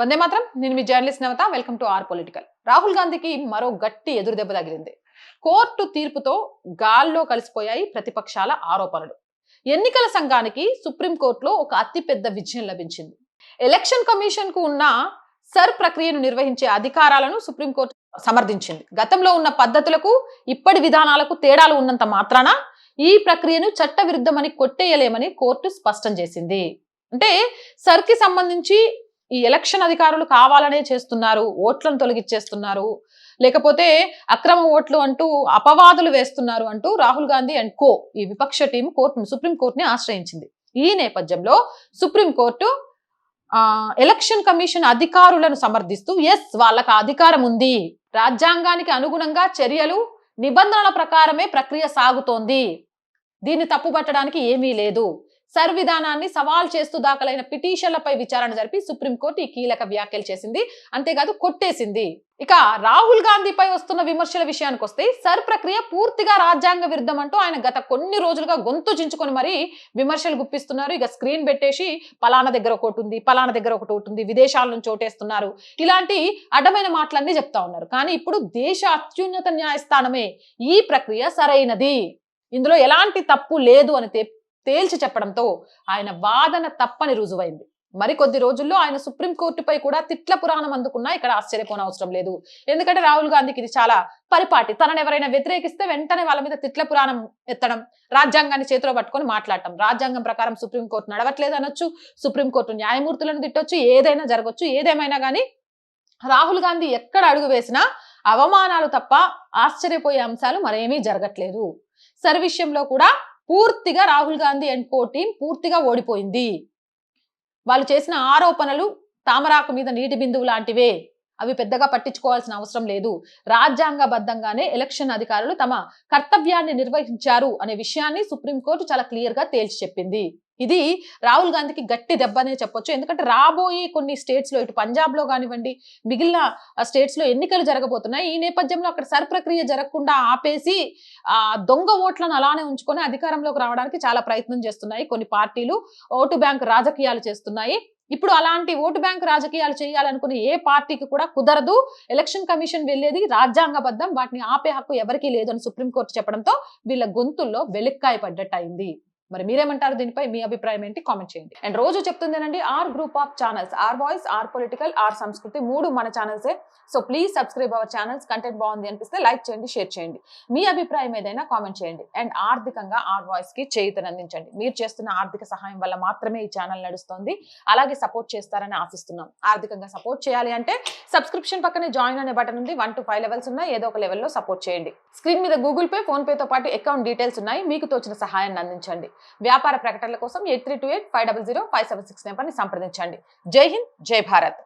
వందే మాత్రం. నేను మీ journalist Navatha. Welcome to R political. Rahul గాంధీకి మరో గట్టి ఎదురు దెబ్బ తగిలింది. కోర్టు తీర్పుతో గాల్లో కలిసిపోయాయి ప్రతిపక్షాల ఆరోపణలు. ఎన్నికల సంఘానికి సుప్రీంకోర్టులో ఒక అతిపెద్ద విజయం లభించింది. ఎలక్షన్ కమిషన్ కు ఉన్న సర్ ప్రక్రియను నిర్వహించే అధికారాలను సుప్రీంకోర్టు సమర్థించింది. గతంలో ఉన్న పద్ధతులకు ఇప్పటి విధానాలకు తేడాలు ఉన్నంత మాత్రాన ఈ ప్రక్రియను చట్టవిరుద్ధమని కొట్టేయలేమని కోర్టు స్పష్టం చేసింది. అంటే సర్కి సంబంధించి ఈ ఎలక్షన్ అధికారులు కావాలనే చేస్తున్నారు, ఓట్లను తొలగిచ్చేస్తున్నారు, లేకపోతే అక్రమ ఓట్లు అంటూ అపవాదులు వేస్తున్నారు అంటూ రాహుల్ గాంధీ అండ్ కో ఈ విపక్ష టీం సుప్రీంకోర్టుని ఆశ్రయించింది. ఈ నేపథ్యంలో సుప్రీంకోర్టు ఎలక్షన్ కమిషన్ అధికారులను సమర్థిస్తూ వాళ్ళకి అధికారం ఉంది, రాజ్యాంగానికి అనుగుణంగా చర్యలు నిబంధనల ప్రకారమే ప్రక్రియ సాగుతోంది, దీన్ని తప్పుపట్టడానికి ఏమీ లేదు, సర్ విధానాన్ని సవాల్ చేస్తూ దాఖలైన పిటిషన్లపై విచారణ జరిపి సుప్రీంకోర్టు ఈ కీలక వ్యాఖ్యలు చేసింది. అంతేకాదు కొట్టేసింది. ఇక రాహుల్ గాంధీపై వస్తున్న విమర్శల విషయానికి వస్తే సర్ ప్రక్రియ పూర్తిగా రాజ్యాంగ విరుద్ధం అంటూ ఆయన గత కొన్ని రోజులుగా గొంతు చించుకొని మరీ విమర్శలు గుప్పిస్తున్నారు. ఇక స్క్రీన్ పెట్టేసి పలానా దగ్గర ఒకటి ఉంది, పలానా దగ్గర ఒకటి ఉంటుంది, విదేశాల నుంచి ఓటేస్తున్నారు, ఇలాంటి అడ్డమైన మాటలన్నీ చెప్తా ఉన్నారు. కానీ ఇప్పుడు దేశ అత్యున్నత న్యాయస్థానమే ఈ ప్రక్రియ సరైనది, ఇందులో ఎలాంటి తప్పు లేదు అని తేల్చి చెప్పడంతో ఆయన వాదన తప్పని రుజువైంది. మరికొద్ది రోజుల్లో ఆయన సుప్రీంకోర్టుపై కూడా తిట్ల పురాణం అందుకున్నా ఇక్కడ ఆశ్చర్యపోనవసరం లేదు. ఎందుకంటే రాహుల్ గాంధీకి ఇది చాలా పరిపాటి. తనను ఎవరైనా వ్యతిరేకిస్తే వెంటనే వాళ్ళ మీద తిట్ల పురాణం ఎత్తడం, రాజ్యాంగాన్ని చేతిలో పట్టుకొని మాట్లాడటం, రాజ్యాంగం ప్రకారం సుప్రీంకోర్టు నడవట్లేదు అనొచ్చు, సుప్రీంకోర్టు న్యాయమూర్తులను తిట్టొచ్చు, ఏదైనా జరగచ్చు. ఏదేమైనా కానీ రాహుల్ గాంధీ ఎక్కడ అడుగు వేసినా అవమానాలు తప్ప ఆశ్చర్యపోయే అంశాలు మరేమీ జరగట్లేదు. సర్ విషయంలో కూడా పూర్తిగా Rahul Gandhi and co team పూర్తిగా ఓడిపోయింది. వాళ్ళు చేసిన ఆరోపణలు తామరాకు మీద నీటి బిందువు లాంటివే, అవి పెద్దగా పట్టించుకోవాల్సిన అవసరం లేదు. రాజ్యాంగబద్ధంగానే ఎలక్షన్ అధికారులు తమ కర్తవ్యాన్ని నిర్వహించారు అనే విషయాన్ని సుప్రీంకోర్టు చాలా క్లియర్ గా తేల్చి చెప్పింది. ఇది రాహుల్ గాంధీకి గట్టి దెబ్బనే చెప్పొచ్చు. ఎందుకంటే రాబోయే కొన్ని స్టేట్స్ లో, ఇటు పంజాబ్ లో కానివ్వండి, మిగిలిన స్టేట్స్ లో ఎన్నికలు జరగబోతున్నాయి. ఈ నేపథ్యంలో అక్కడ సర్ ప్రక్రియ జరగకుండా ఆపేసి దొంగ ఓట్లను అలానే ఉంచుకొని అధికారంలోకి రావడానికి చాలా ప్రయత్నం చేస్తున్నాయి కొన్ని పార్టీలు. ఓటు బ్యాంక్ రాజకీయాలు చేస్తున్నాయి. ఇప్పుడు అలాంటి ఓటు బ్యాంక్ రాజకీయాలు చేయాలనుకునే ఏ పార్టీకి కూడా కుదరదు. ఎలక్షన్ కమిషన్ వెళ్లేది రాజ్యాంగబద్ధం, వాటిని ఆపే హక్కు ఎవరికీ లేదు అని సుప్రీంకోర్టు చెప్పడంతో వీళ్ళ గొంతుల్లో వెలిక్కాయ పడ్డట్టు అయింది. మరి మీరేమంటారు? దీనిపై మీ అభిప్రాయం ఏంటి? కామెంట్ చేయండి. అండ్ రోజు చెప్తుందేనండి, R group of channels, R voice, R political, R Sanskriti, 3 మన ఛానల్సే. So please subscribe our channels. Content బాగుంది అనిపిస్తే లైక్ చేయండి, షేర్ చేయండి, మీ అభిప్రాయం ఏదైనా కామెంట్ చేయండి. అండ్ ఆర్థికంగా ఆర్ వాయిస్ కి చేయూతనందించండి. మీరు చేస్తున్న ఆర్థిక సహాయం వల్ల మాత్రమే ఈ ఛానల్ నడుస్తుంది. అలాగే సపోర్ట్ చేస్తారని ఆశిస్తున్నాం. ఆర్థికంగా సపోర్ట్ చేయాలి అంటే సబ్స్క్రిప్షన్ పక్కనే జాయిన్ అనే బటన్ ఉంది. 1 to 5 లెవెల్స్ ఉన్నాయి. ఏదో ఒక లెవెల్లో సపోర్ట్ చేయండి. స్క్రీన్ మీద గూగుల్ పే, ఫోన్ పేతో పాటు అకౌంట్ డీటెయిల్స్ ఉన్నాయి. మీకు తోచిన సహాయాన్ని అందించండి. వ్యాపార ప్రకటనల కోసం 8328500576 నెంబర్ని సంప్రదించండి. జై హింద్, జై భారత్.